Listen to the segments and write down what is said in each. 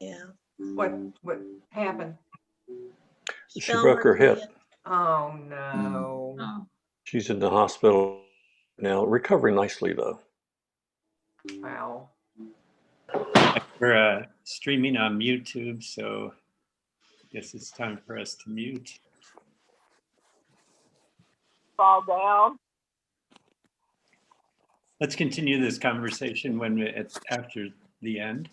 Yeah. What happened? She broke her hip. Oh no. Oh, She's in the hospital now, recovering nicely though. Wow. We're streaming on YouTube, so I guess it's time for us to mute. Fall down. Let's continue this conversation when it's after the end.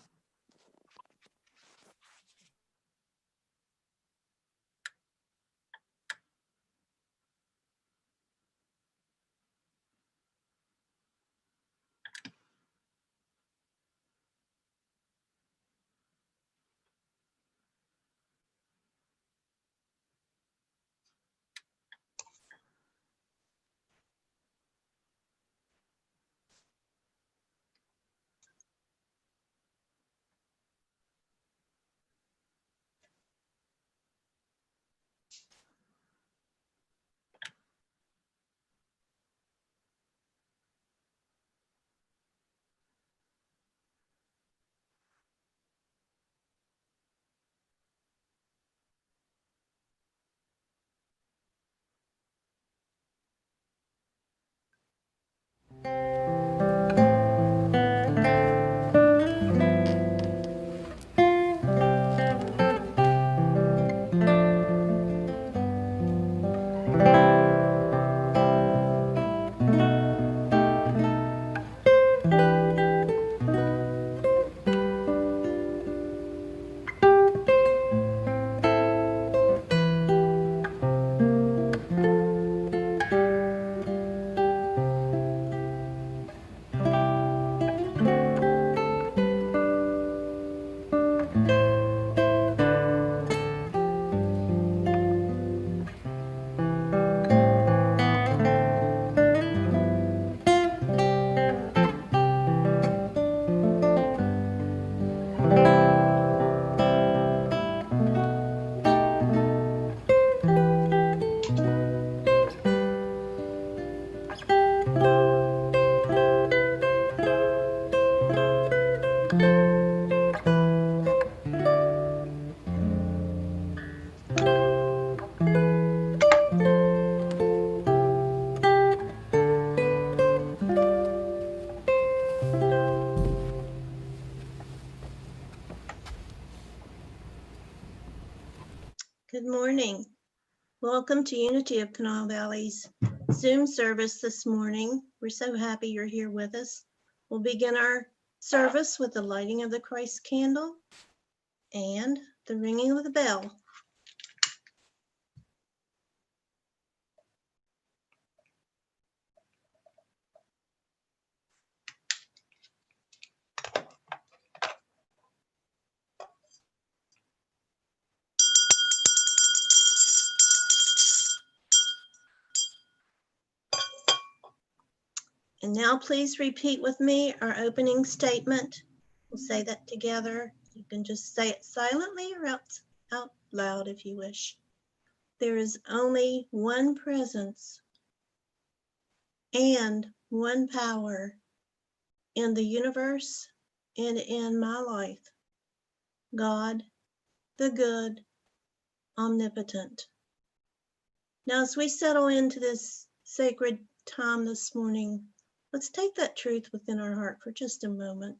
Good morning. Welcome to Unity of Kanawha Valley's Zoom service this morning. We're so happy you're here with us. We'll begin our service with the lighting of the Christ candle and the ringing of the bell. And now please repeat with me our opening statement. We'll say that together. You can just say it silently or out loud if you wish. There is only one presence and one power in the universe and in my life. God, the good, omnipotent. Now, as we settle into this sacred time this morning, let's take that truth within our heart for just a moment.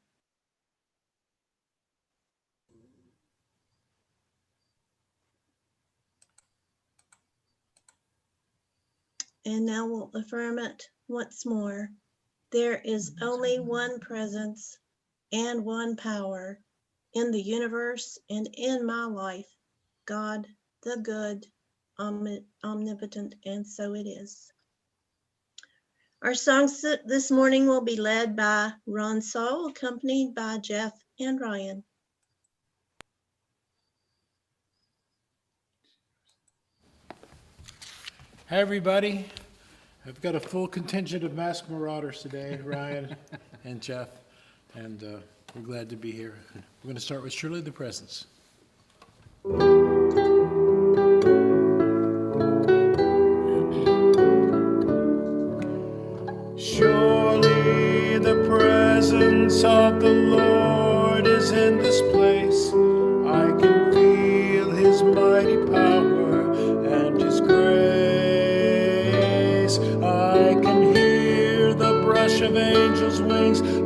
And now we'll affirm it once more. There is only one presence and one power in the universe and in my life. God, the good, omnipotent, and so it is. Our songs this morning will be led by Ron Saul, accompanied by Jeff and Ryan. Hi, everybody. I've got a full contingent of masked marauders today, Ryan and Jeff, and we're glad to be here. We're going to start with Surely the Presence. Surely the presence of the Lord is in this place.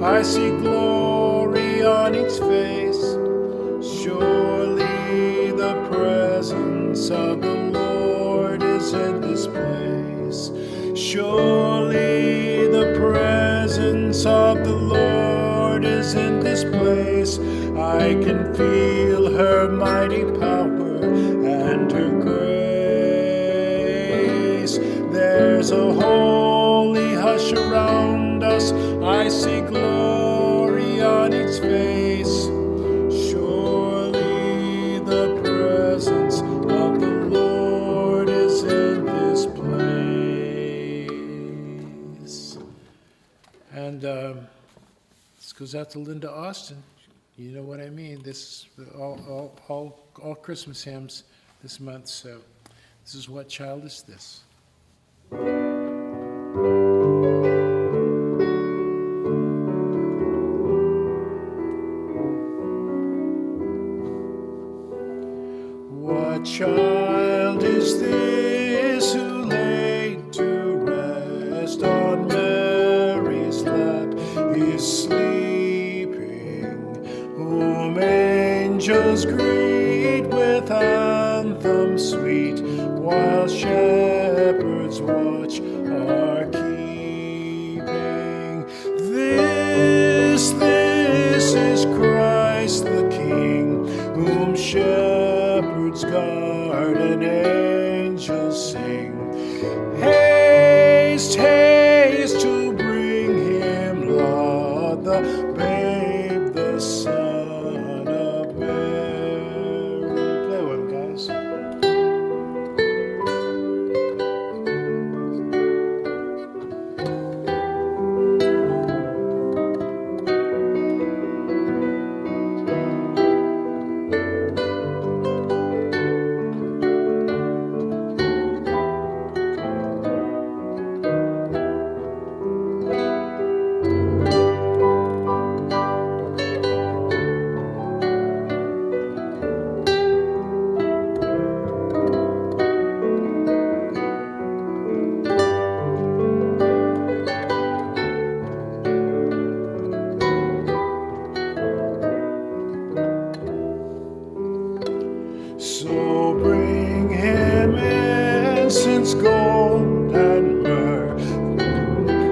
I see glory on its face. Surely the presence of the Lord is in this place. Surely the presence of the Lord is in this place. I can feel her mighty power and her grace. There's a holy hush around us. I see glory on its face. Surely the presence of the Lord is in this place. And this goes out to Linda Austin. You know what I mean. This all Christmas hymns this month. So this is What Child Is This? What child is this who laid to rest on Mary's lap is sleeping, whom angels greet with anthems sweet, while shepherds watch are keeping? This is Christ the King, whom shepherds guard and angels sing. Haste, haste to bring him laud, the babe, the Son of Mary. Play one, guys. So bring him incense, gold, and myrrh,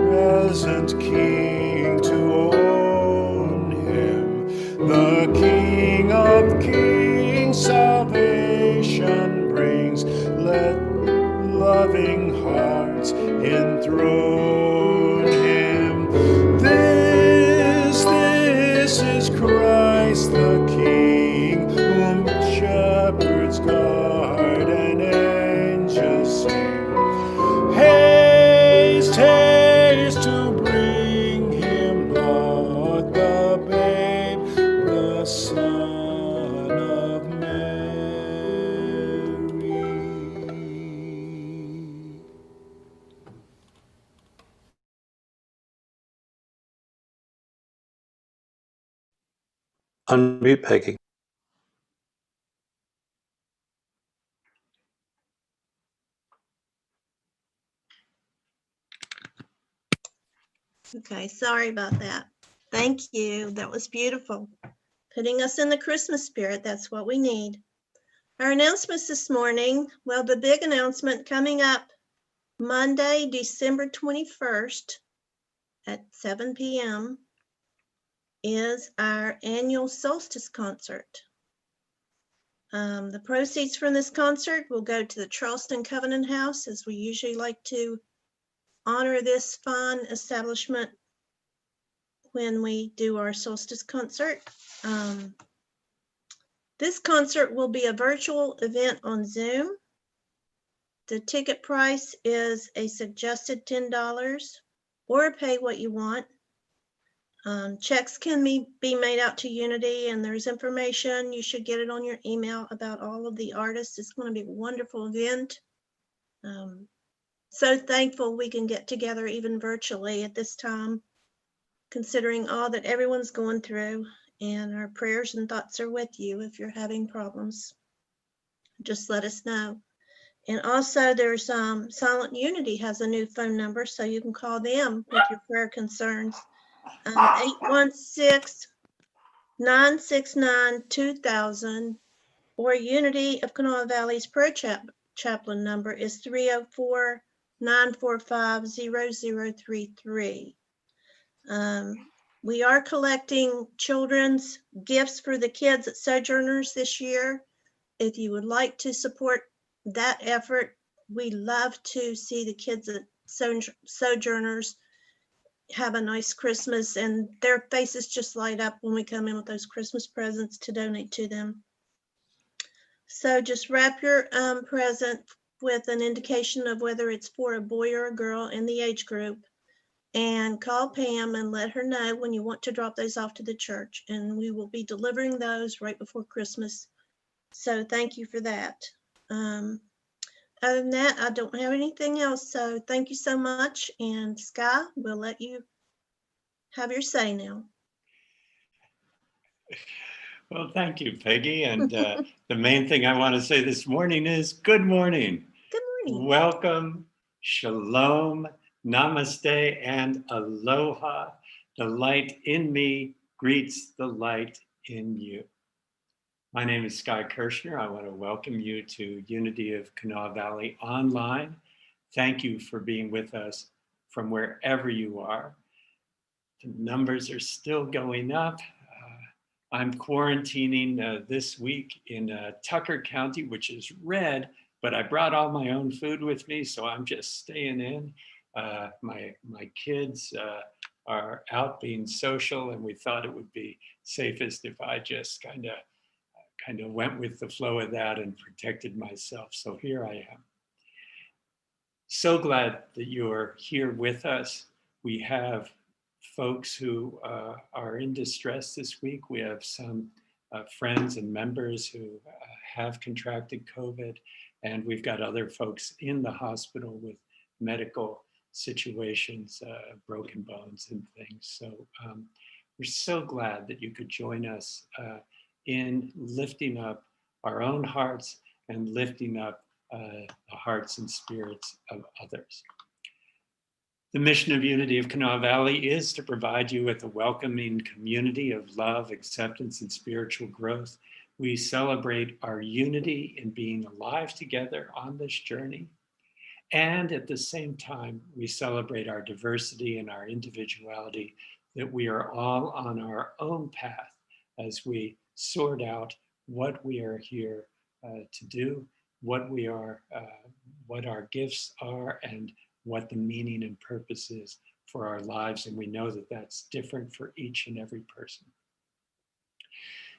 present King to own him. The King of Kings salvation brings. Let loving hearts enthrone him. This is Christ the King, whom shepherds guard and angels sing. Haste, haste to bring him Lord, the babe, the Son of Mary. Unmute Peggy. Okay, sorry about that. Thank you. That was beautiful. Putting us in the Christmas spirit, that's what we need. Our announcements this morning, well, the big announcement coming up Monday, December 21st at 7 p.m. is our annual solstice concert. The proceeds from this concert will go to the Charleston Covenant House, as we usually like to honor this fine establishment when we do our solstice concert. This concert will be a virtual event on Zoom. The ticket price is a suggested $10 or pay what you want. Checks can be made out to Unity, and there's information. You should get it on your email about all of the artists. It's going to be a wonderful event. So thankful we can get together even virtually at this time, considering all that everyone's going through, and our prayers and thoughts are with you. If you're having problems, just let us know. And also there's Silent Unity has a new phone number, so you can call them with your prayer concerns. 816-969-2000, or Unity of Kanawha Valley's prayer chaplain number is 304-945-0033. We are collecting children's gifts for the kids at Sojourners this year. If you would like to support that effort, we love to see the kids at Sojourners have a nice Christmas, and their faces just light up when we come in with those Christmas presents to donate to them. So just wrap your present with an indication of whether it's for a boy or a girl in the age group, and call Pam and let her know when you want to drop those off to the church, and we will be delivering those right before Christmas. So thank you for that. Other than that, I don't have anything else. So thank you so much. And Sky, we'll let you have your say now. Well, thank you, Peggy. And the main thing I want to say this morning is good morning. Good morning. Welcome, shalom, namaste, and aloha. The light in me greets the light in you. My name is Sky Kershner. I want to welcome you to Unity of Kanawha Valley online. Thank you for being with us from wherever you are. The numbers are still going up. I'm quarantining this week in Tucker County, which is red, but I brought all my own food with me, so I'm just staying in. My kids are out being social, and we thought it would be safest if I just kind of went with the flow of that and protected myself. So here I am. So glad that you're here with us. We have folks who are in distress this week. We have some friends and members who have contracted COVID, and we've got other folks in the hospital with medical situations, broken bones and things. So we're so glad that you could join us in lifting up our own hearts and lifting up the hearts and spirits of others. The mission of Unity of Kanawha Valley is to provide you with a welcoming community of love, acceptance, and spiritual growth. We celebrate our unity in being alive together on this journey. And at the same time, we celebrate our diversity and our individuality, that we are all on our own path as we sort out what we are here to do, what we are, what our gifts are, and what the meaning and purpose is for our lives. And we know that that's different for each and every person.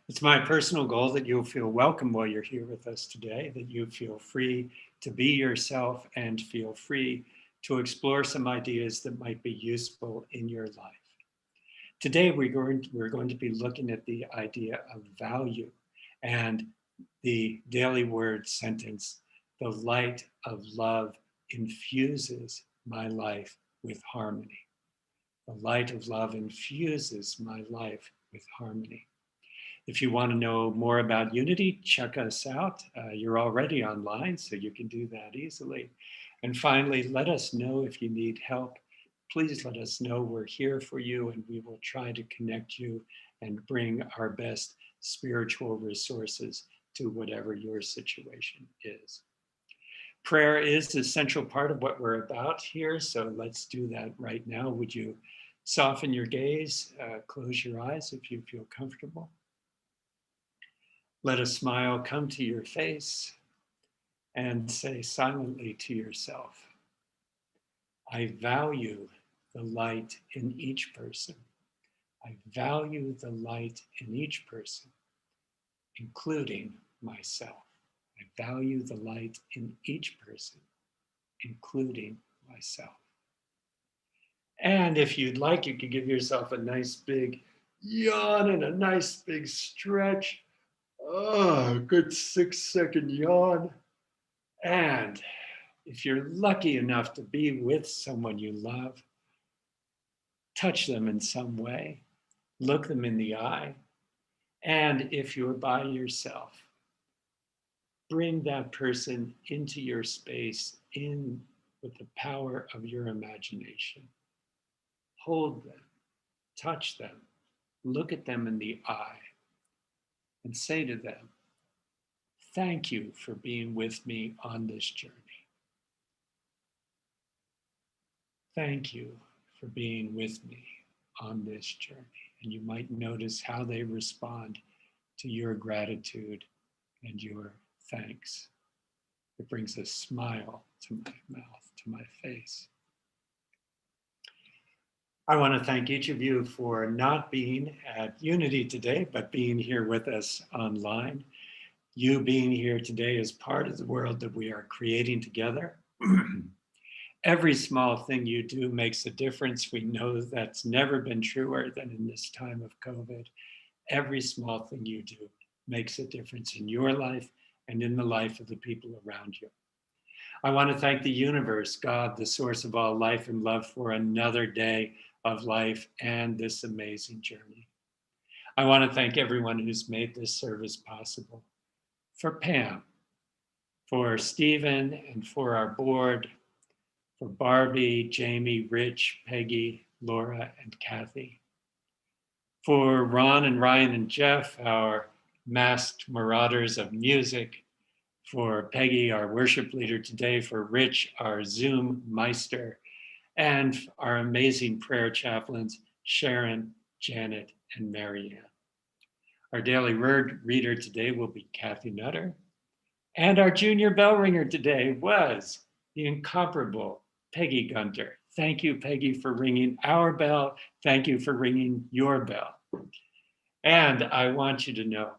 It's my personal goal that you'll feel welcome while you're here with us today, that you feel free to be yourself and feel free to explore some ideas that might be useful in your life. Today, we're going to be looking at the idea of value and the daily word sentence, the light of love infuses my life with harmony. The light of love infuses my life with harmony. If you want to know more about Unity, check us out. You're already online, so you can do that easily. And finally, let us know if you need help. Please let us know. We're here for you, and we will try to connect you and bring our best spiritual resources to whatever your situation is. Prayer is a central part of what we're about here, so let's do that right now. Would you soften your gaze, close your eyes if you feel comfortable. Let a smile come to your face and say silently to yourself, I value the light in each person. I value the light in each person, including myself. I value the light in each person, including myself. And if you'd like, you could give yourself a nice big yawn and a nice big stretch. Oh, a good 6-second yawn. And if you're lucky enough to be with someone you love, touch them in some way, look them in the eye. And if you're by yourself, bring that person into your space in with the power of your imagination. Hold them, touch them, look at them in the eye, and say to them, thank you for being with me on this journey. Thank you for being with me on this journey. And you might notice how they respond to your gratitude and your thanks. It brings a smile to my mouth, to my face. I want to thank each of you for not being at Unity today, but being here with us online. You being here today is part of the world that we are creating together. Every small thing you do makes a difference. We know that's never been truer than in this time of COVID. Every small thing you do makes a difference in your life and in the life of the people around you. I want to thank the universe, God, the source of all life and love, for another day of life and this amazing journey. I want to thank everyone who's made this service possible. For Pam, for Stephen, and for our board, for Barbie, Jamie, Rich, Peggy, Laura, and Kathy. For Ron and Ryan and Jeff, our masked marauders of music. For Peggy, our worship leader today. For Rich, our Zoom meister. And our amazing prayer chaplains, Sharon, Janet, and Marianne. Our daily word reader today will be Kathy Nutter. And our junior bell ringer today was the incomparable Peggy Gunter. Thank you, Peggy, for ringing our bell. Thank you for ringing your bell. And I want you to know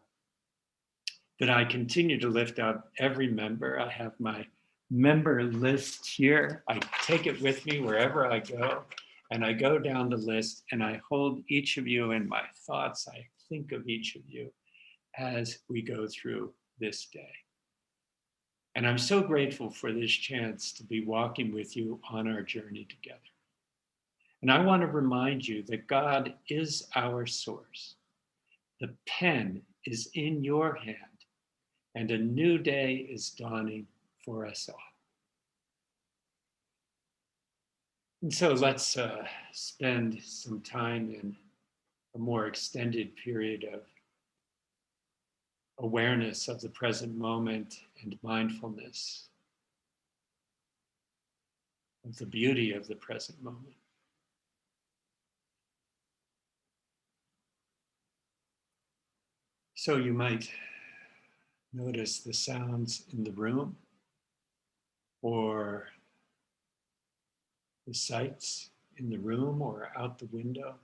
that I continue to lift up every member. I have my member list here. I take it with me wherever I go, and I go down the list and I hold each of you in my thoughts. I think of each of you as we go through this day. And I'm so grateful for this chance to be walking with you on our journey together. And I want to remind you that God is our source. The pen is in your hand, and a new day is dawning for us all. And so let's spend some time in a more extended period of awareness of the present moment and mindfulness of the beauty of the present moment. So you might notice the sounds in the room or the sights in the room or out the window.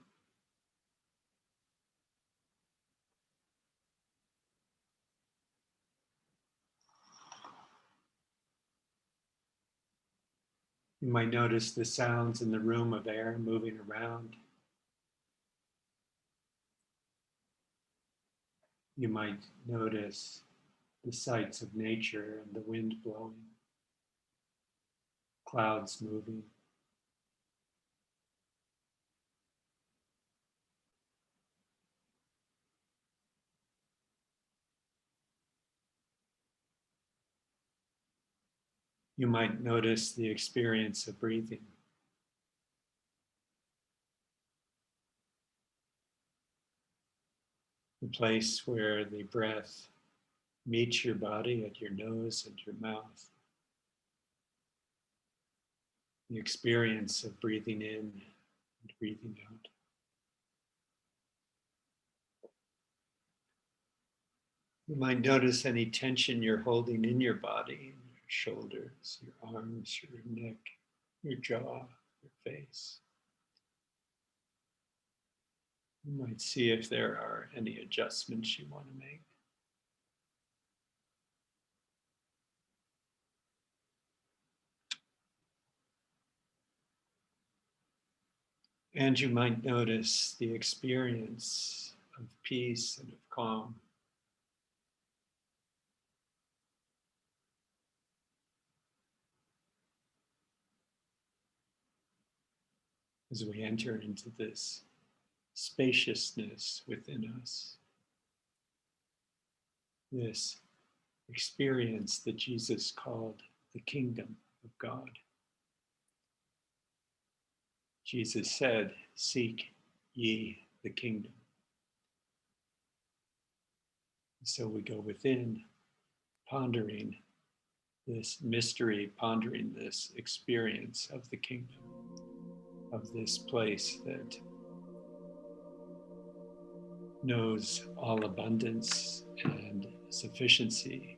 You might notice the sounds in the room of air moving around. You might notice the sights of nature and the wind blowing, clouds moving. You might notice the experience of breathing. The place where the breath meets your body at your nose and your mouth. The experience of breathing in and breathing out. You might notice any tension you're holding in your body, in your shoulders, your arms, your neck, your jaw, your face. You might see if there are any adjustments you want to make. And you might notice the experience of peace and of calm. As we enter into this spaciousness within us, this experience that Jesus called the kingdom of God. Jesus said, "Seek ye the kingdom. So we go within, pondering this mystery, pondering this experience of the kingdom, of this place that knows all abundance and sufficiency,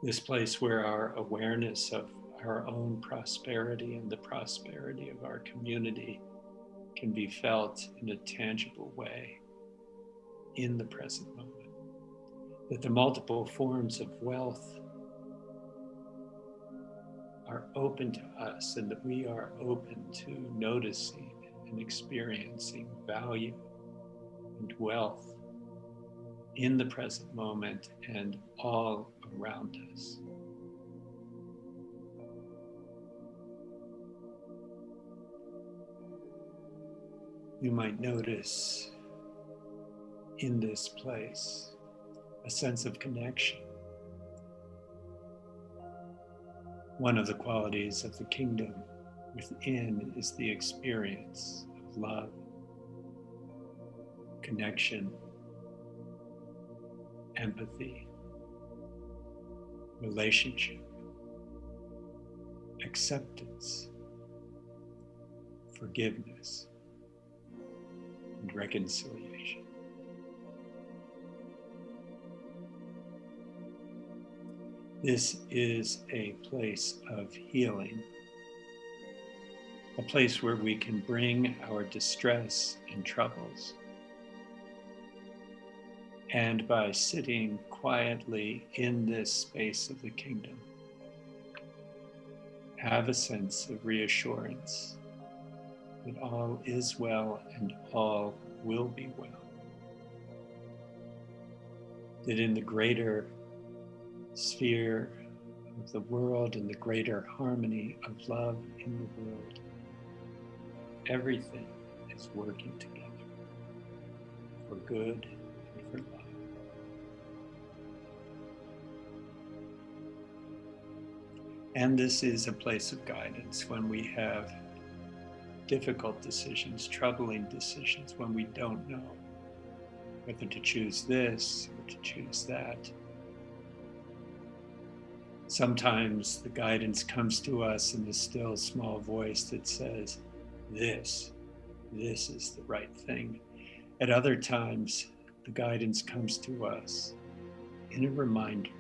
this place where our awareness of our own prosperity and the prosperity of our community can be felt in a tangible way in the present moment. That the multiple forms of wealth are open to us, and that we are open to noticing and experiencing value and wealth in the present moment and all around us. You might notice in this place a sense of connection. One of the qualities of the kingdom within is the experience of love, connection, empathy, relationship, acceptance, forgiveness, and reconciliation. This is a place of healing, a place where we can bring our distress and troubles. And by sitting quietly in this space of the kingdom, have a sense of reassurance that all is well and all will be well. That in the greater sphere of the world and the greater harmony of love in the world, everything is working together for good and for love. And this is a place of guidance when we have difficult decisions, troubling decisions, when we don't know whether to choose this or to choose that. Sometimes the guidance comes to us in the still small voice that says, this is the right thing. At other times, the guidance comes to us in a reminder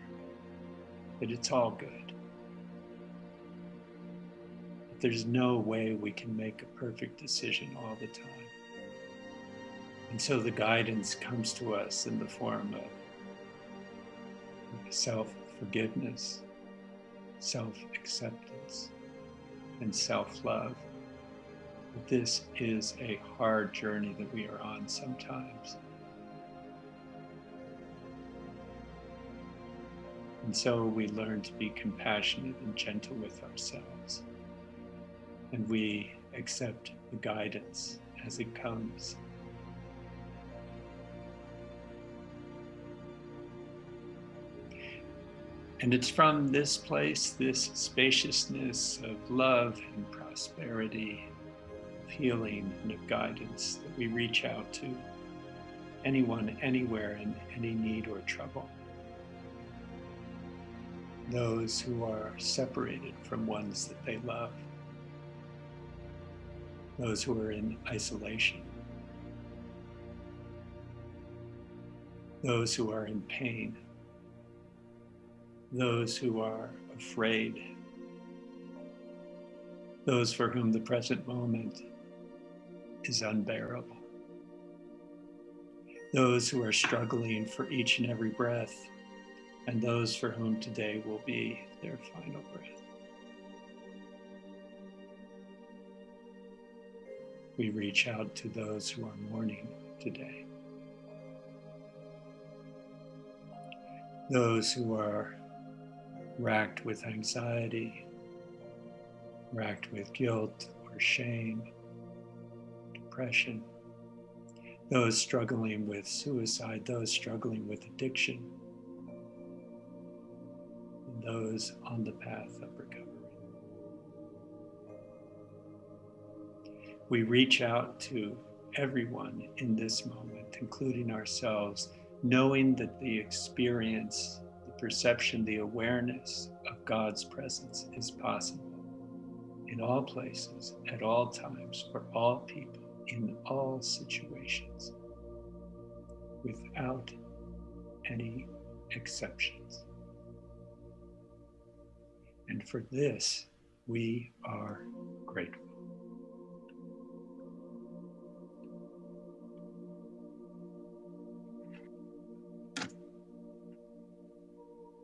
that it's all good. That there's no way we can make a perfect decision all the time. And so the guidance comes to us in the form of self-forgiveness, self-acceptance, and self-love. But this is a hard journey that we are on sometimes. And so we learn to be compassionate and gentle with ourselves. And we accept the guidance as it comes. And it's from this place, this spaciousness of love and prosperity, of healing and of guidance, that we reach out to anyone, anywhere, in any need or trouble. Those who are separated from ones that they love. Those who are in isolation. Those who are in pain. Those who are afraid. Those for whom the present moment is unbearable. Those who are struggling for each and every breath, and those for whom today will be their final breath. We reach out to those who are mourning today. Those who are racked with anxiety, racked with guilt or shame, depression, those struggling with suicide, those struggling with addiction, and those on the path of recovery. We reach out to everyone in this moment, including ourselves, knowing that the experience, the perception, the awareness of God's presence is possible in all places, at all times, for all people, in all situations, without any exceptions. And for this, we are grateful.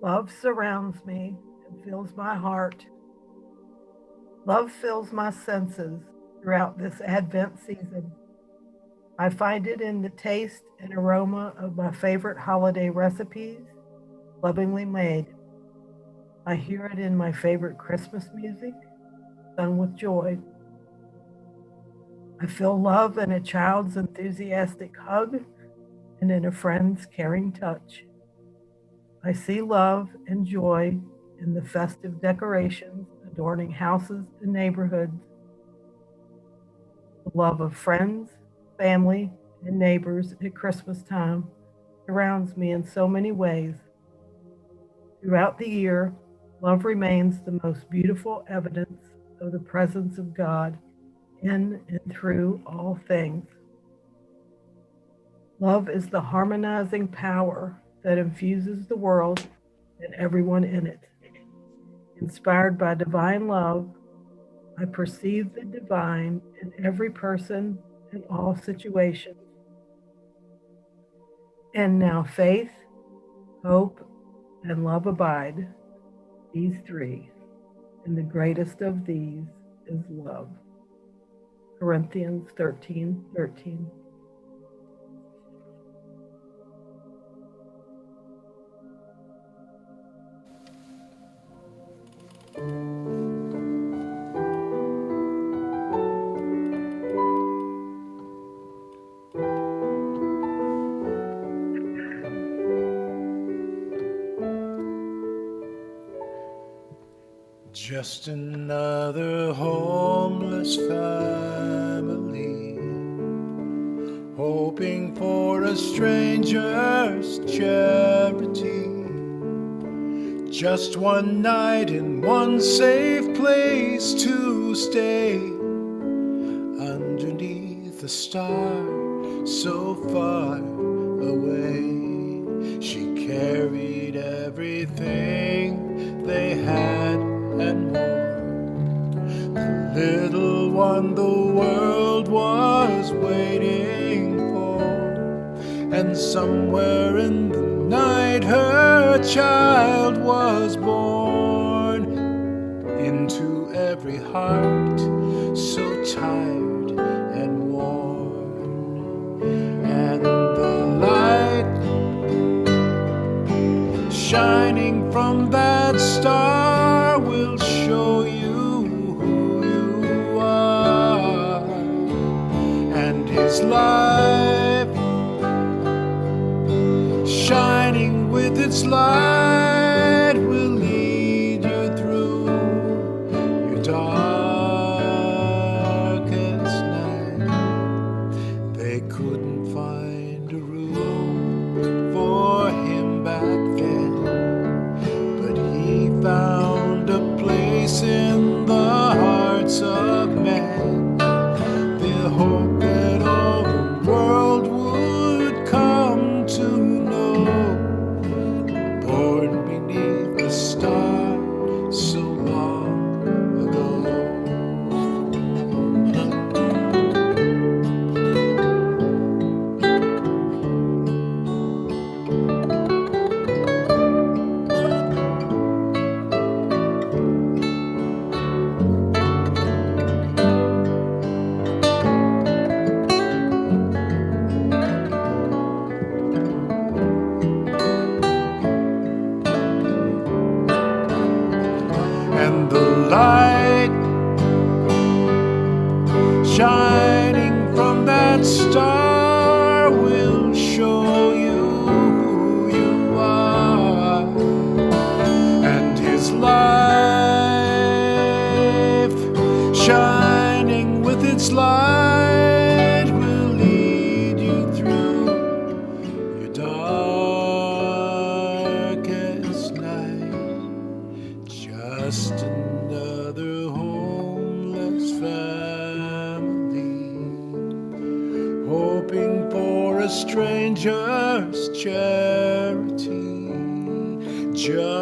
Love surrounds me and fills my heart. Love fills my senses throughout this Advent season. I find it in the taste and aroma of my favorite holiday recipes, lovingly made. I hear it in my favorite Christmas music, sung with joy. I feel love in a child's enthusiastic hug and in a friend's caring touch. I see love and joy in the festive decorations adorning houses and neighborhoods. The love of friends, family, and neighbors at Christmas time surrounds me in so many ways. Throughout the year, love remains the most beautiful evidence of the presence of God in and through all things. Love is the harmonizing power that infuses the world and everyone in it. Inspired by divine love, I perceive the divine in every person and all situations. And now faith, hope, and love abide, these three, and the greatest of these is love. Corinthians 13:13. Just another homeless family, hoping for a stranger's charity. Just one night in one safe place to stay, underneath a star so far away. She carried everything they had and more. The little one the world was waiting for, and somewhere in the night her child was born into every heart so tired and worn. And the light shining from that star will show you who you are, and his life shining with its light will lead you through your darkest night. They couldn't find a room for him back then, but he found a place in the hearts of men. The hope that all the world would come to know, born beneath the star so long ago. And the light shining from that star will show you who you are, and his life shining with its light will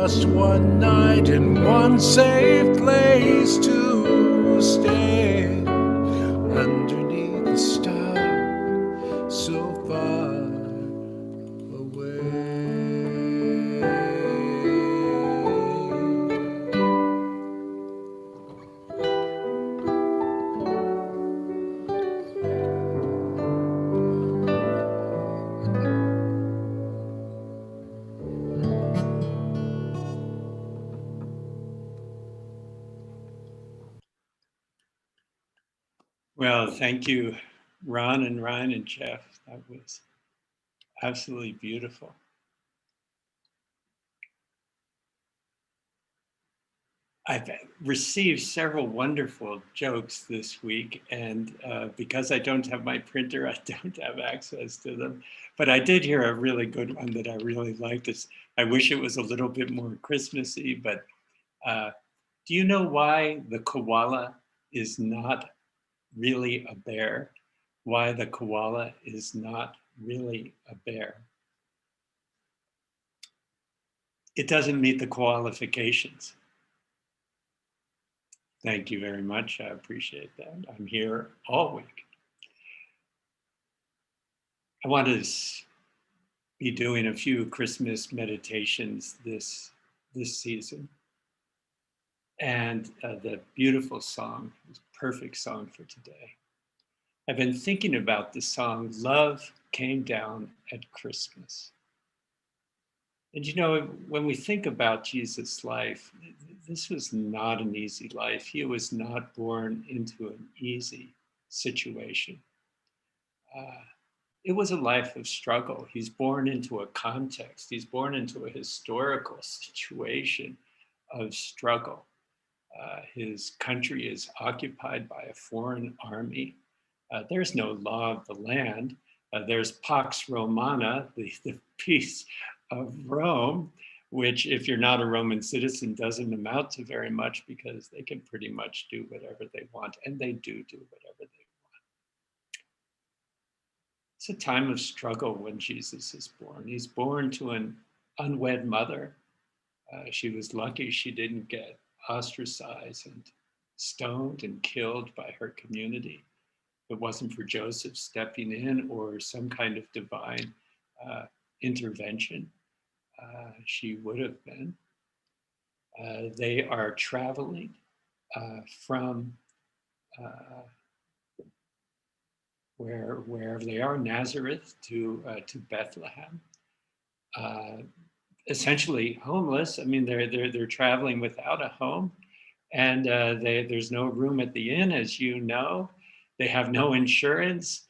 just one night in one safe place to stay underneath the stars so far away. Well, thank you, Ron and Ryan and Jeff. That was absolutely beautiful. I've received several wonderful jokes this week, and because I don't have my printer, I don't have access to them. But I did hear a really good one that I really liked. I wish it was a little bit more Christmassy, but do you know why the koala is not really a bear? Why the koala is not really a bear? It doesn't meet the qualifications. Thank you very much. I appreciate that. I'm here all week. I want to be doing a few Christmas meditations this season. And the beautiful song is a perfect song for today. I've been thinking about the song, Love Came Down at Christmas. And you know, when we think about Jesus' life, this was not an easy life. He was not born into an easy situation. It was a life of struggle. He's born into a context. He's born into a historical situation of struggle. His country is occupied by a foreign army. There's no law of the land. There's Pax Romana, the peace of Rome, which if you're not a Roman citizen doesn't amount to very much because they can pretty much do whatever they want, and they do whatever they want. It's a time of struggle when Jesus is born. He's born to an unwed mother. She was lucky she didn't get ostracized and stoned and killed by her community. If it wasn't for Joseph stepping in or some kind of divine intervention, she would have been. They are traveling from wherever they are, Nazareth to Bethlehem. Essentially homeless. I mean, they're traveling without a home, and there's no room at the inn, as you know. They have no insurance.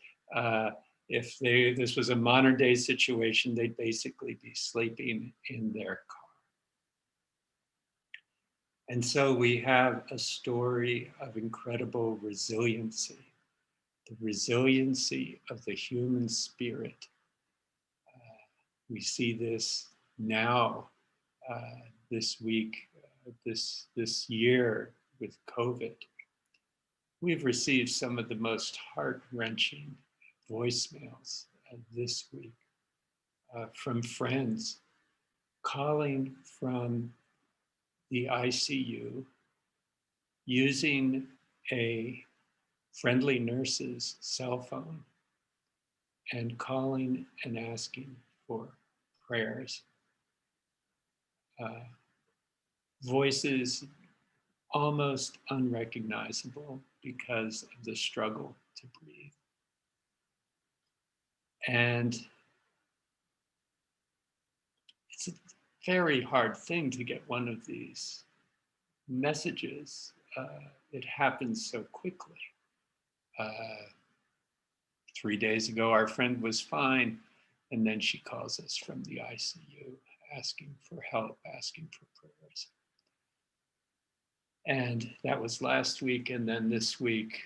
If this was a modern day situation, they'd basically be sleeping in their car. And so we have a story of incredible resiliency, the resiliency of the human spirit. We see this now, this week, this year with COVID. We've received some of the most heart-wrenching voicemails this week from friends calling from the ICU using a friendly nurse's cell phone and calling and asking for prayers. Voices almost unrecognizable because of the struggle to breathe. And it's a very hard thing to get one of these messages. It happens so quickly. 3 days ago, our friend was fine, and then she calls us from the ICU asking for help, asking for prayers. And that was last week, and then this week,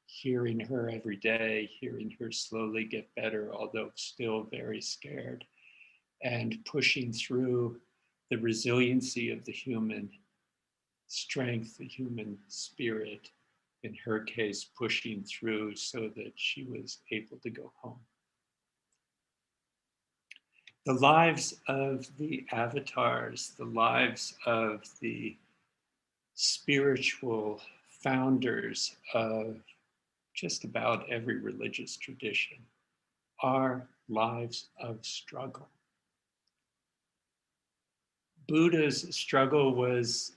hearing her every day, hearing her slowly get better, although still very scared, and pushing through the resiliency of the human strength, the human spirit, in her case, pushing through so that she was able to go home. The lives of the avatars, the lives of the spiritual founders of just about every religious tradition are lives of struggle. Buddha's struggle was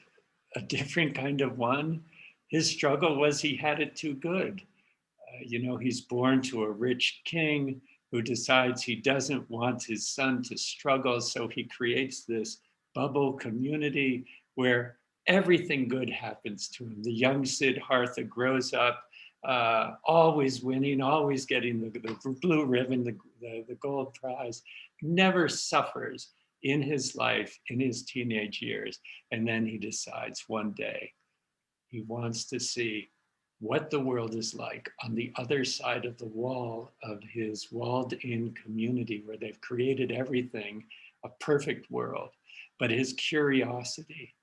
a different kind of one. His struggle was he had it too good. He's born to a rich king who decides he doesn't want his son to struggle, so he creates this bubble community where everything good happens to him. The young Siddhartha grows up always winning, always getting the blue ribbon, the gold prize, never suffers in his life, in his teenage years. And then he decides one day he wants to see what the world is like on the other side of the wall of his walled-in community where they've created everything, a perfect world. But his curiosity,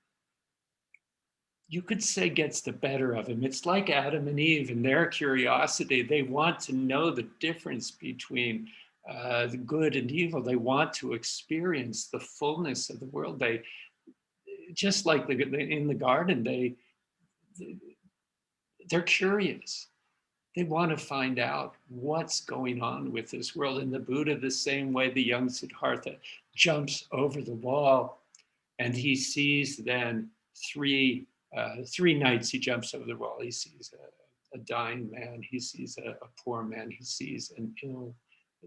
you could say, gets the better of him. It's like Adam and Eve and their curiosity. They want to know the difference between the good and evil. They want to experience the fullness of the world. They, just like in the garden, they're curious. They want to find out what's going on with this world. And the Buddha, the same way, the young Siddhartha jumps over the wall and he sees then three nights he jumps over the wall. He sees a dying man, he sees a poor man, he sees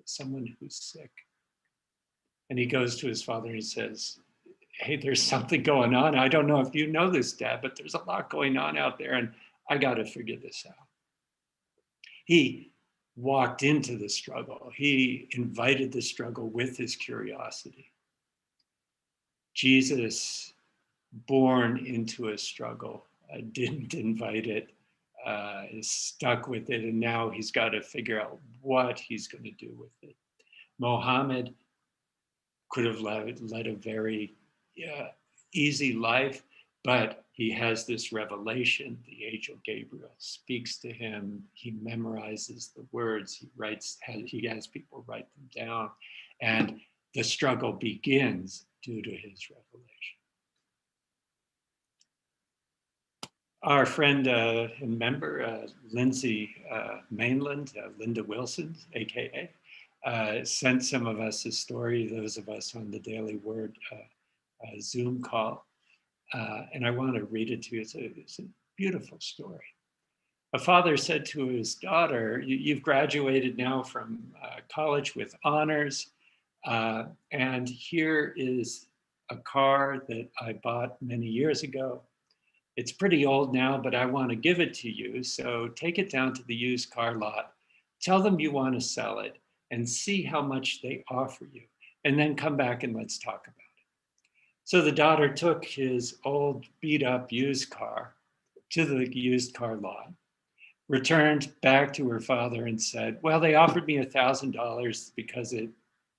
someone who's sick. And he goes to his father and he says, hey, there's something going on. I don't know if you know this, Dad, but there's a lot going on out there and I got to figure this out. He walked into the struggle. He invited the struggle with his curiosity. Jesus, born into a struggle, didn't invite it, is stuck with it, and now he's got to figure out what he's going to do with it. Mohammed could have led a very easy life, but he has this revelation. The angel Gabriel speaks to him. He memorizes the words. He has people write them down, and the struggle begins due to his revelation. Our friend and member, Lindsay Mainland, Linda Wilson, AKA, sent some of us a story, those of us on the Daily Word Zoom call. And I want to read it to you. It's a beautiful story. A father said to his daughter, you've graduated now from college with honors. And here is a car that I bought many years ago. It's pretty old now, but I want to give it to you. So take it down to the used car lot. Tell them you want to sell it and see how much they offer you. And then come back and let's talk about it. So the daughter took his old beat up used car to the used car lot, returned back to her father and said, well, they offered me $1,000 because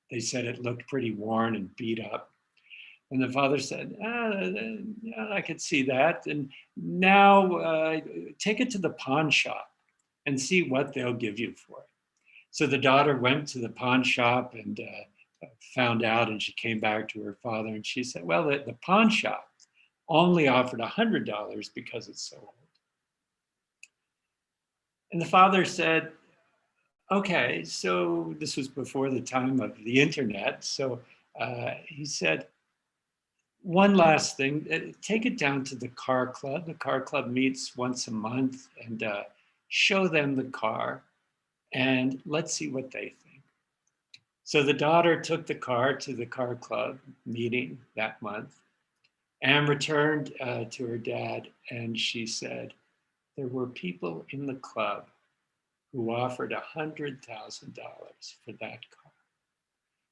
they said it looked pretty worn and beat up. And the father said, I could see that. And now take it to the pawn shop and see what they'll give you for it. So the daughter went to the pawn shop and found out, and she came back to her father and she said, well, the pawn shop only offered $100 because it's so old. And the father said, okay, so this was before the time of the internet. So he said, one last thing, take it down to the car club. The car club meets once a month and show them the car and let's see what they think. So the daughter took the car to the car club meeting that month and returned to her dad, and she said, there were people in the club who offered $100,000 for that car.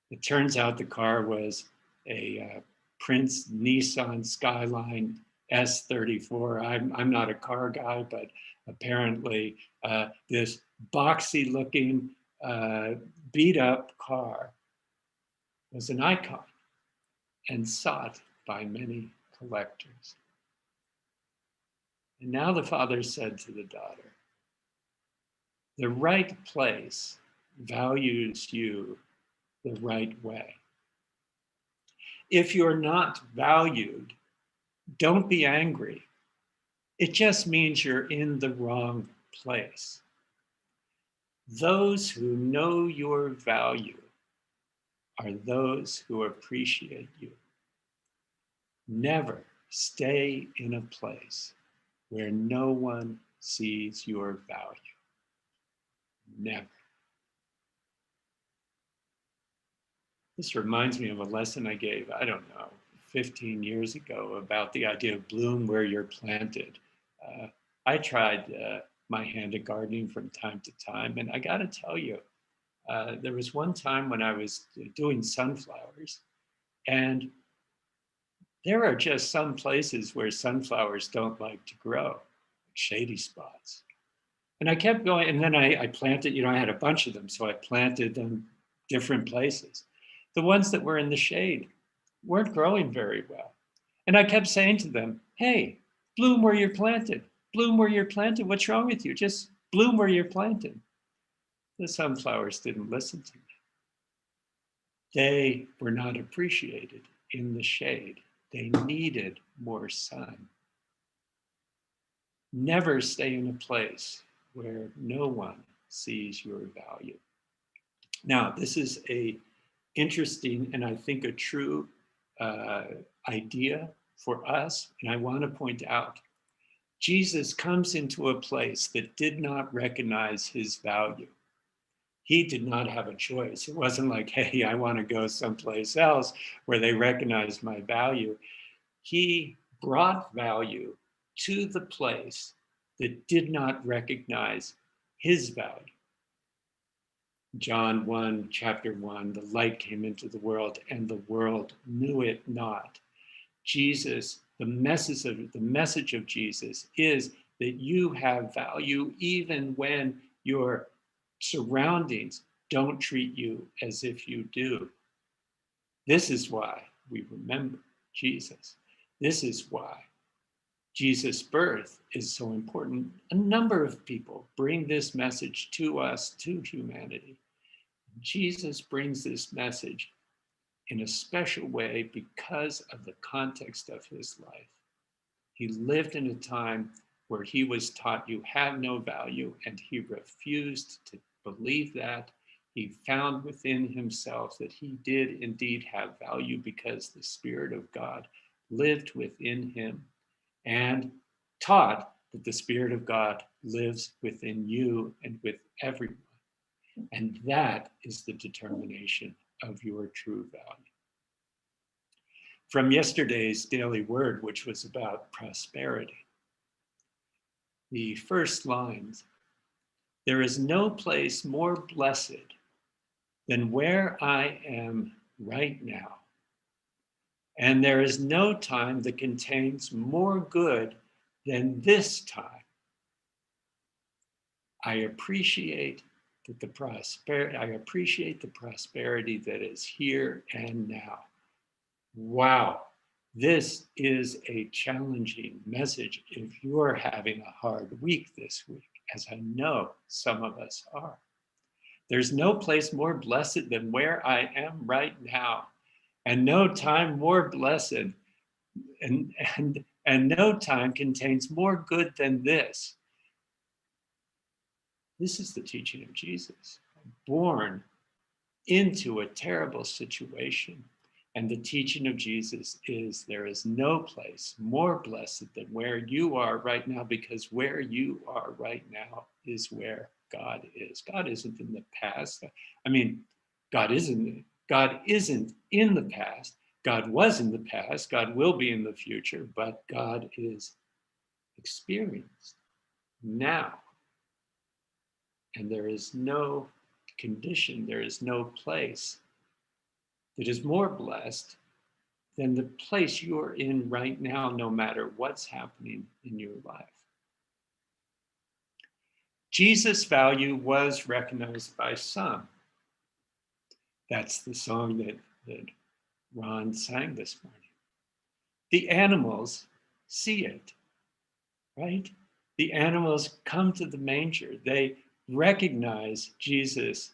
It turns out the car was a Prince Nissan Skyline S34. I'm not a car guy, but apparently this boxy looking beat up car was an icon and sought by many collectors. And now the father said to the daughter, the right place values you the right way. If you're not valued, don't be angry. It just means you're in the wrong place. Those who know your value are those who appreciate you. Never stay in a place where no one sees your value. Never. This reminds me of a lesson I gave, I don't know, 15 years ago about the idea of bloom where you're planted. I tried my hand at gardening from time to time, and I got to tell you, there was one time when I was doing sunflowers, and there are just some places where sunflowers don't like to grow, shady spots. And I kept going, and then I planted, I had a bunch of them, so I planted them different places. The ones that were in the shade weren't growing very well. And I kept saying to them, hey, bloom where you're planted. Bloom where you're planted. What's wrong with you? Just bloom where you're planted. The sunflowers didn't listen to me. They were not appreciated in the shade. They needed more sun. Never stay in a place where no one sees your value. Now, this is a interesting and I think a true idea for us. And I want to point out, Jesus comes into a place that did not recognize his value. He did not have a choice. It wasn't like, hey, I want to go someplace else where they recognize my value. He brought value to the place that did not recognize his value. John 1, chapter 1, the light came into the world and the world knew it not. Jesus, the message of Jesus is that you have value even when your surroundings don't treat you as if you do. This is why we remember Jesus. This is why Jesus' birth is so important. A number of people bring this message to us, to humanity. Jesus brings this message in a special way because of the context of his life. He lived in a time where he was taught you have no value, and he refused to believe that. He found within himself that he did indeed have value because the Spirit of God lived within him, and taught that the Spirit of God lives within you and with everyone. And that is the determination of your true value. From yesterday's daily word, which was about prosperity, the first lines, there is no place more blessed than where I am right now. And there is no time that contains more good than this time. I appreciate the prosperity that is here and now. Wow, this is a challenging message if you're having a hard week this week, as I know some of us are. There's no place more blessed than where I am right now, and no time more blessed, and no time contains more good than this. This is the teaching of Jesus, born into a terrible situation. And the teaching of Jesus is there is no place more blessed than where you are right now, because where you are right now is where God is. God isn't in the past. I mean, God isn't in the past. God was in the past. God will be in the future, but God is experienced now. And there is no condition, there is no place that is more blessed than the place you're in right now, no matter what's happening in your life. Jesus' value was recognized by some. That's the song that Ron sang this morning. The animals see it, right? The animals come to the manger. They recognize Jesus'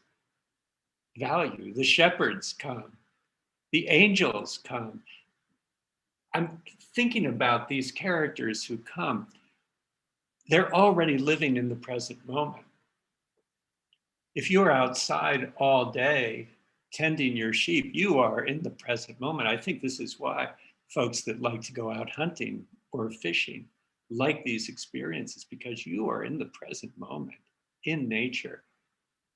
value. The shepherds come The angels come. I'm thinking about these characters who come. They're already living in the present moment. If you're outside all day tending your sheep, you are in the present moment. I think this is why folks that like to go out hunting or fishing like these experiences, because you are in the present moment, in nature,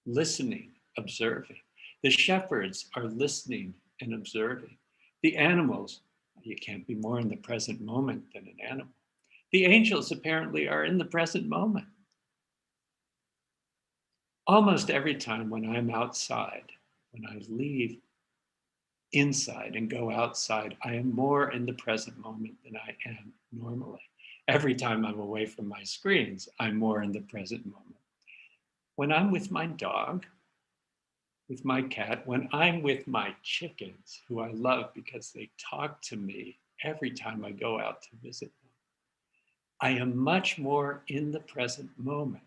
listening, observing. The shepherds are listening and observing. The animals, you can't be more in the present moment than an animal. The angels apparently are in the present moment. Almost every time when I'm outside, when I leave inside and go outside, I am more in the present moment than I am normally. Every time I'm away from my screens, I'm more in the present moment. When I'm with my dog, with my cat, when I'm with my chickens, who I love because they talk to me every time I go out to visit them, I am much more in the present moment.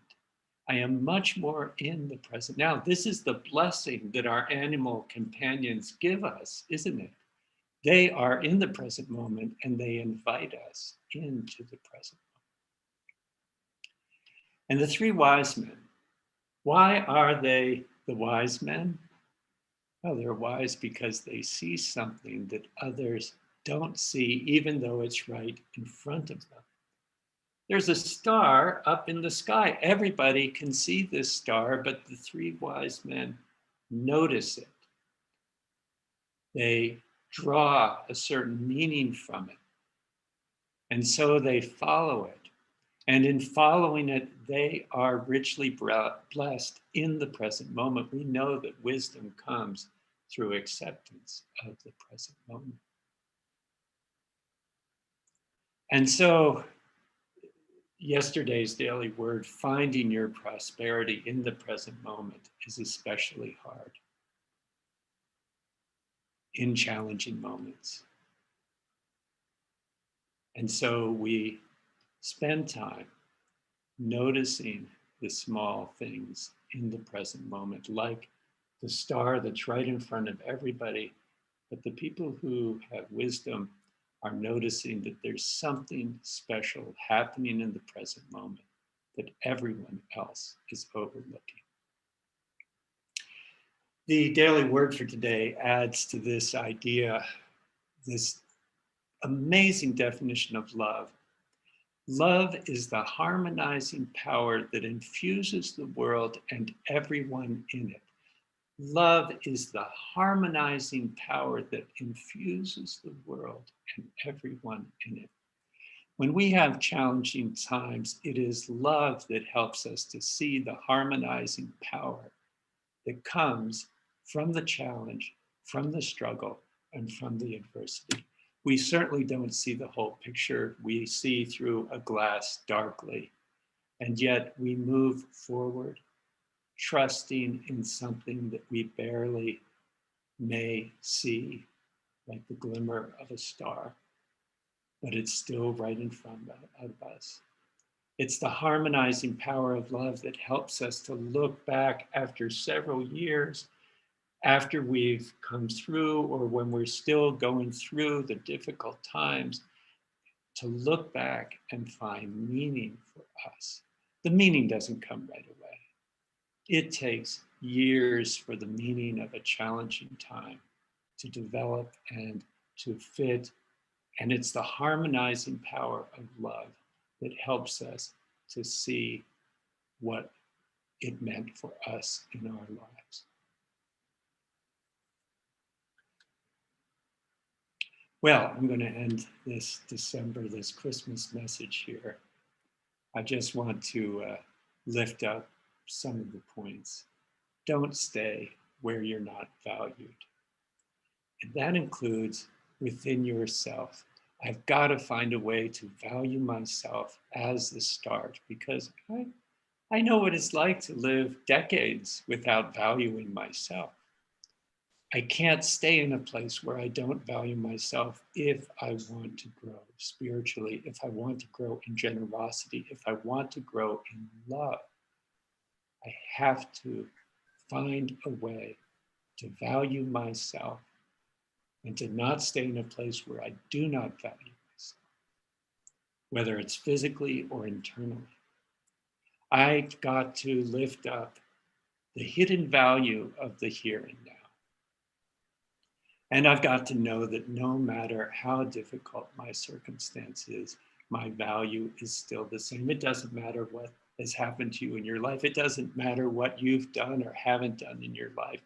I am much more in the present. Now, this is the blessing that our animal companions give us, isn't it? They are in the present moment and they invite us into the present moment. And the three wise men, why are they the wise men? Well, they're wise because they see something that others don't see, even though it's right in front of them. There's a star up in the sky. Everybody can see this star, but the three wise men notice it. They draw a certain meaning from it. And so they follow it. And in following it, they are richly blessed in the present moment. We know that wisdom comes through acceptance of the present moment. And so yesterday's daily word, finding your prosperity in the present moment, is especially hard in challenging moments. And so we spend time noticing the small things in the present moment, like the star that's right in front of everybody. But the people who have wisdom are noticing that there's something special happening in the present moment that everyone else is overlooking. The daily word for today adds to this idea, this amazing definition of love. Love is the harmonizing power that infuses the world and everyone in it. Love is the harmonizing power that infuses the world and everyone in it. When we have challenging times, it is love that helps us to see the harmonizing power that comes from the challenge, from the struggle, and from the adversity. We certainly don't see the whole picture. We see through a glass darkly, and yet we move forward, trusting in something that we barely may see, like the glimmer of a star, but it's still right in front of us. It's the harmonizing power of love that helps us to look back after several years, after we've come through, or when we're still going through the difficult times, to look back and find meaning for us. The meaning doesn't come right away. It takes years for the meaning of a challenging time to develop and to fit. And it's the harmonizing power of love that helps us to see what it meant for us in our lives. Well, I'm going to end this December, this Christmas message here. I just want to lift up some of the points. Don't stay where you're not valued. And that includes within yourself. I've got to find a way to value myself as the start, because I know what it's like to live decades without valuing myself. I can't stay in a place where I don't value myself if I want to grow spiritually, if I want to grow in generosity, if I want to grow in love. I have to find a way to value myself and to not stay in a place where I do not value myself, whether it's physically or internally. I've got to lift up the hidden value of the here and now. And I've got to know that no matter how difficult my circumstance is, my value is still the same. It doesn't matter what has happened to you in your life. It doesn't matter what you've done or haven't done in your life.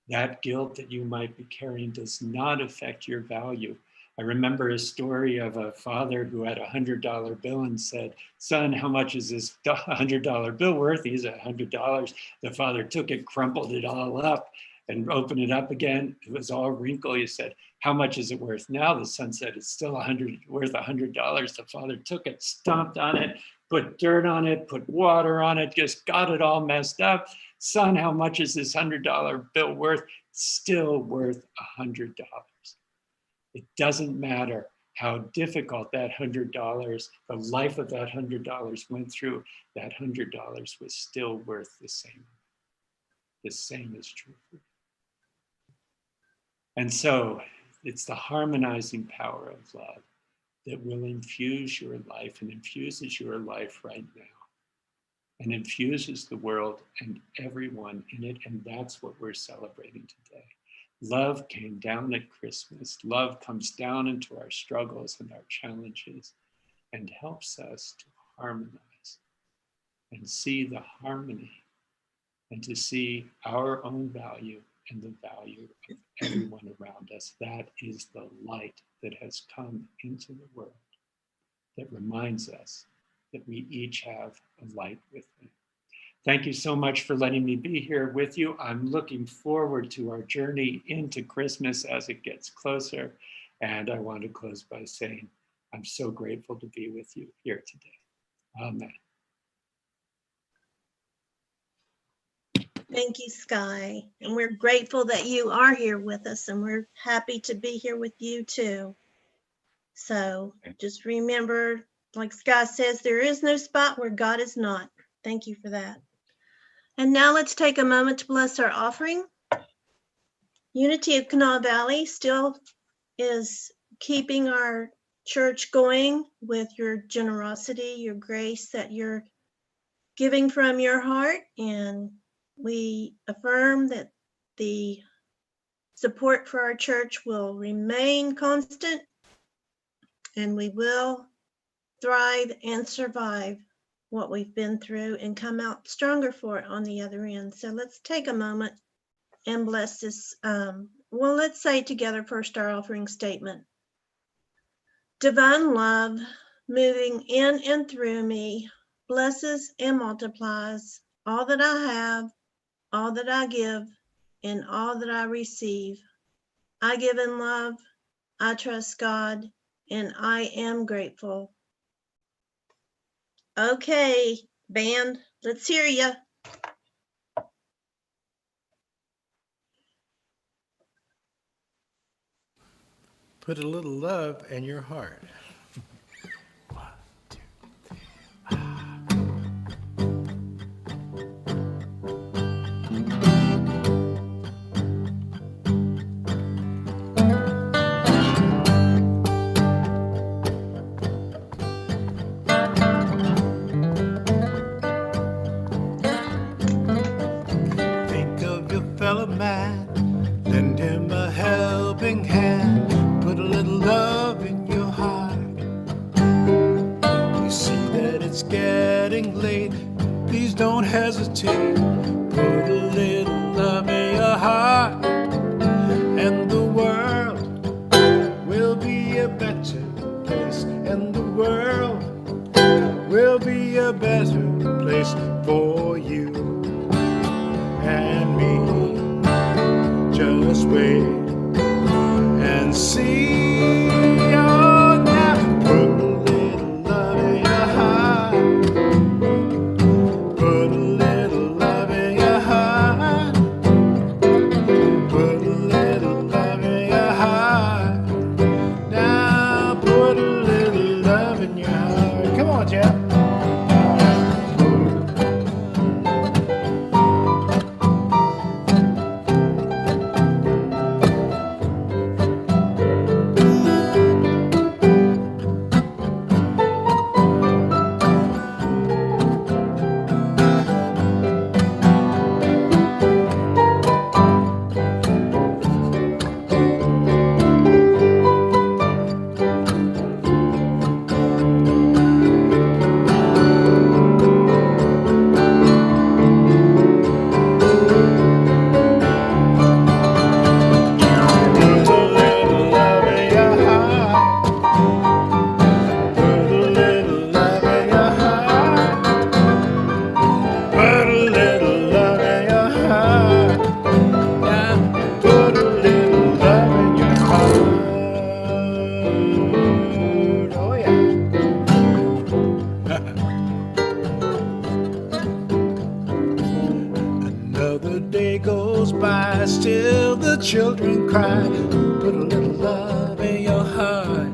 That guilt that you might be carrying does not affect your value. I remember a story of a father who had a $100 bill and said, "Son, how much is this $100 bill worth?" He's $100. The father took it, crumpled it all up, and opened it up again. It was all wrinkled. He said, "How much is it worth now?" The son said, "It's still worth $100. The father took it, stomped on it, put dirt on it, put water on it, just got it all messed up. "Son, how much is this $100 bill worth?" "Still worth $100. It doesn't matter how difficult that $100, the life of that $100 went through, that $100 was still worth the same. The same is true for you. And so it's the harmonizing power of love that will infuse your life and infuses your life right now and infuses the world and everyone in it. And that's what we're celebrating today. Love came down at Christmas. Love comes down into our struggles and our challenges and helps us to harmonize and see the harmony and to see our own value and the value of everyone around us. That is the light that has come into the world that reminds us that we each have a light within. Thank you so much for letting me be here with you. I'm looking forward to our journey into Christmas as it gets closer. And I want to close by saying, I'm so grateful to be with you here today. Amen. Thank you, Sky. And we're grateful that you are here with us, and we're happy to be here with you too. So just remember, like Sky says, there is no spot where God is not. Thank you for that. And now let's take a moment to bless our offering. Unity of Kanawha Valley still is keeping our church going with your generosity, your grace that you're giving from your heart. And we affirm that the support for our church will remain constant, and we will thrive and survive what we've been through and come out stronger for it on the other end. So let's take a moment and bless this. Well, let's say together first our offering statement. Divine love moving in and through me blesses and multiplies all that I have, all that I give, and all that I receive. I give in love, I trust God, and I am grateful. Okay, band, let's hear you. Put a little love in your heart. Think of your fellow man, lend him a helping hand, put a little love in your heart. You see that it's getting late, please don't hesitate, put a little love in your heart, and the world will be a better place, and the world will be a better place for you and me. Just wait and see. Oh, now put a little love in your heart. Put a little love in your heart. Put a little love in your heart. Now put a little love in your heart. Come on, Jeff. Put children cry. Put a little love in your heart.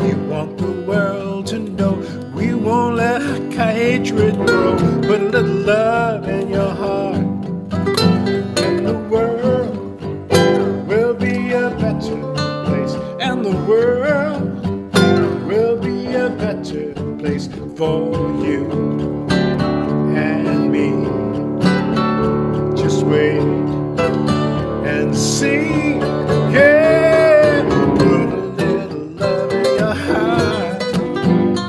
You want the world to know we won't let hatred grow. Put a little love in your heart, and the world will be a better place. And the world will be a better place for you and me. Just wait and see. Yeah, put a little love in your heart.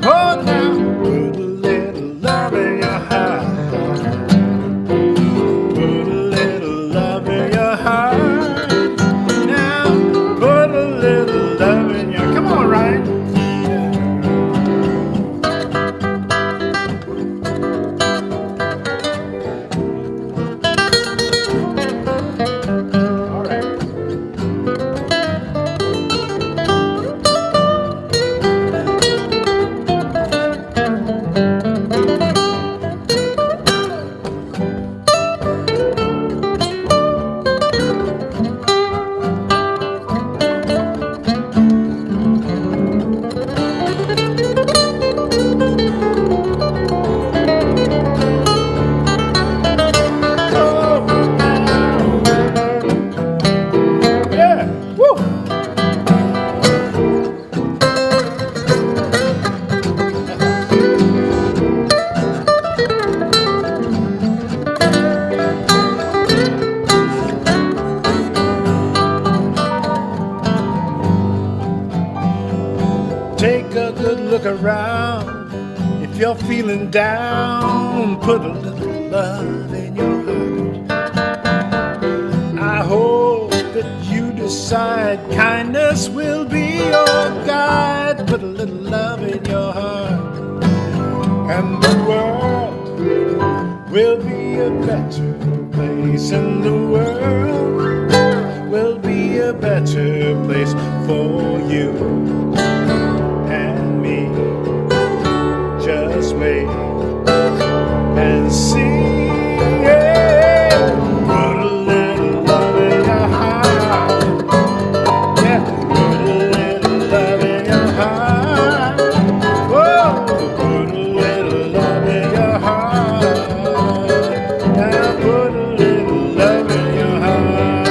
Oh, now put a little love in your heart. Put a little love in your heart. Now put a little love in your. Come on, Ryan. All right. Yeah. Woo. Take a good look around. If you're feeling down, put a little love in your heart. I hope that you decide kindness will be your guide. Put a little love in your heart, and the world will be a better place. And the world will be a better place for you and me. Just wait and see. Yeah. Put a little love in your heart. Yeah. Put a little love in your heart. Whoa. Put a little love in your heart. Now put a little love in your heart.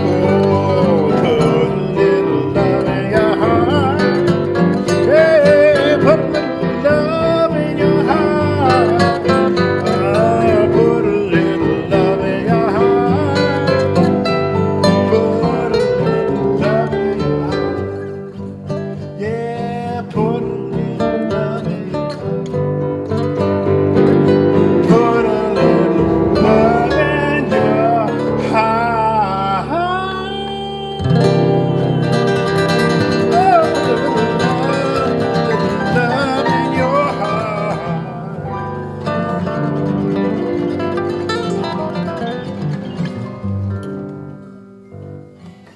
Oh, put a little love in your heart. Hey, put a little love in your heart. Oh, put a little love in your heart. Put a little love in your heart. Yeah, put a little love in your heart. Put a little love in your heart. Oh, little love in your heart.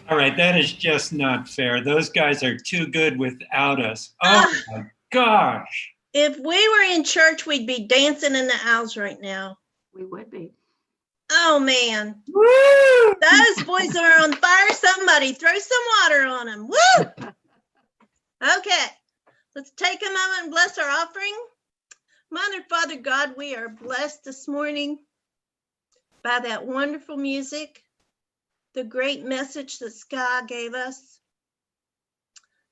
All right, that is just not fair. Those guys are too good without us. Oh Ah, my gosh. if we were in church, we'd be dancing in the aisles right now. We would be. Oh man, Woo! those boys are on fire. Somebody throw some water on them. Woo! Okay, let's take a moment and bless our offering. Mother, Father God, we are blessed this morning by that wonderful music, the great message that Sky gave us,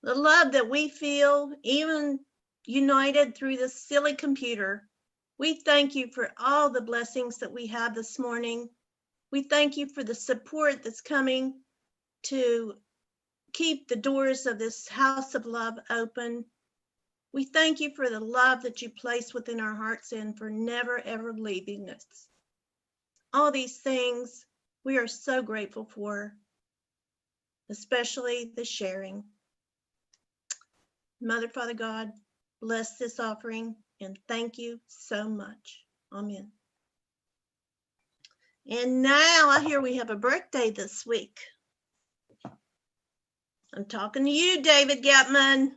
the love that we feel, even united through this silly computer. We thank you for all the blessings that we have this morning. We thank you for the support that's coming to keep the doors of this house of love open. We thank you for the love that you place within our hearts and for never, ever leaving us. All these things we are so grateful for, especially the sharing. Mother, Father God, bless this offering and thank you so much. Amen. And now I hear we have a birthday this week. I'm talking to you, David Gapman.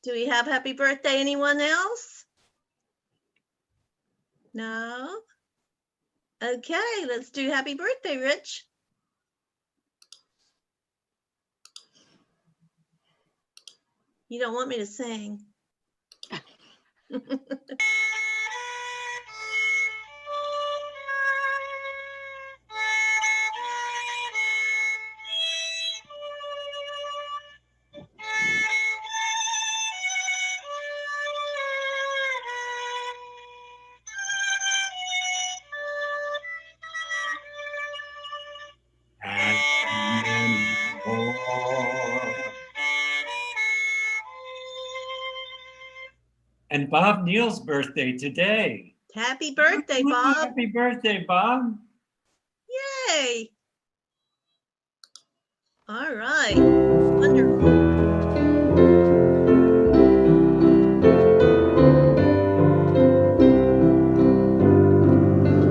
Do we have happy birthday? Anyone else? No? Okay, let's do happy birthday, Rich. You don't want me to sing. And many more. And Bob Neal's birthday today. Happy birthday, Bob. Happy birthday, Bob. Yay. All right. Wonderful.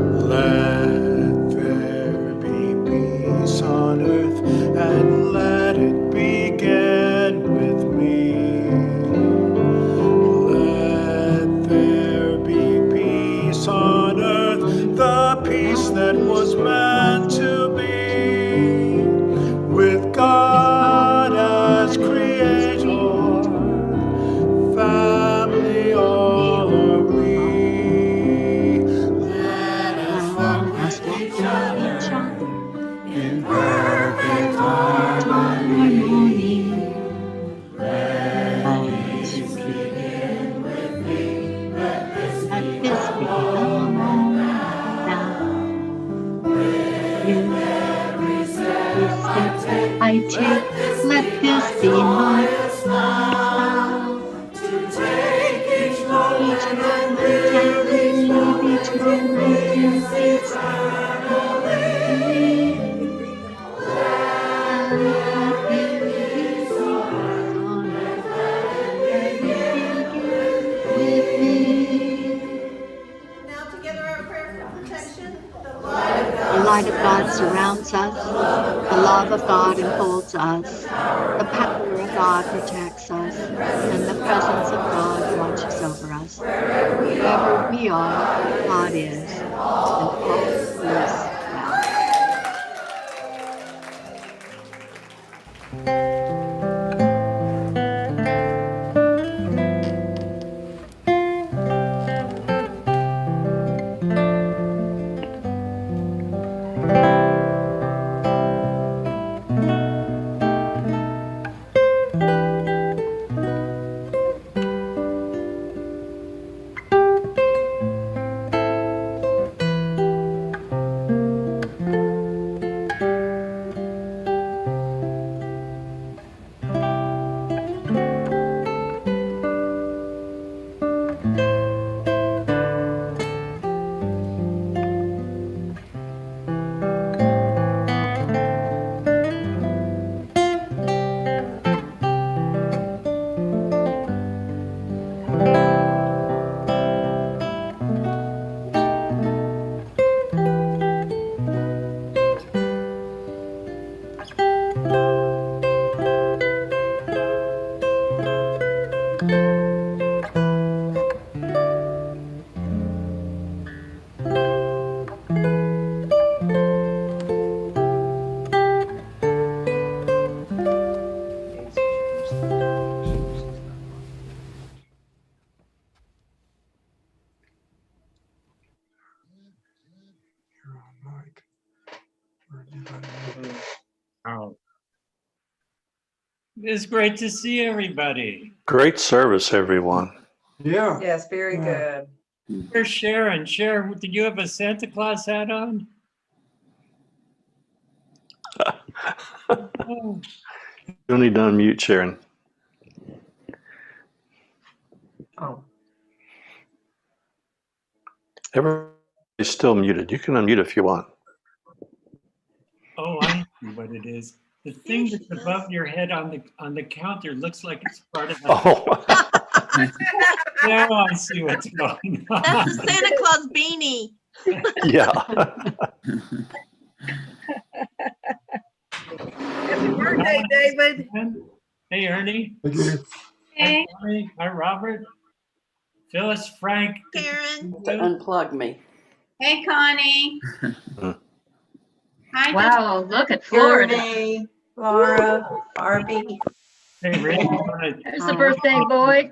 Let there be peace on earth, and let it begin with me. Let there be peace on earth, the peace that was meant to be, with God as creator, family all are we. Let us walk with each other in perfect harmony. Let peace begin with me. Let this be the moment now. Every step I take, let this be my smile. To take each moment and Each moment is eternally. Let peace on earth, let it begin with me. Now together our prayer for protection. The light of God surrounds us. The love of God enfolds us. The power of God protects us. And the presence of God watches over us. Wherever we are, God is. And all is well. Oh. It's great to see everybody. Great service, everyone. Yeah. Yes, very good. Where's Sharon? Sharon, did you have a Santa Claus hat on? Oh. You need to unmute, Sharon. Oh, Everybody's still muted. You can unmute if you want. Oh, I see what it is. The thing that's above your head on the counter looks like it's part of the. Oh, Now I see what's going on. That's the Santa Claus beanie. yeah. Happy birthday, David. Hey, Ernie. Hey. Hi, Tommy. Hi, Robert. Phyllis, Frank. Karen. To unplug me. Hey, Connie. Hi. Wow, look at Florida. Florida, Laura, Barbie. Hey, Rick, you wanna, There's the birthday boy.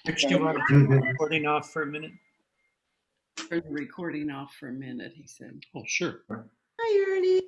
Rick, do you want to turn the recording off for a minute? Turn the recording off for a minute, he said. Oh, sure. Hi, Ernie.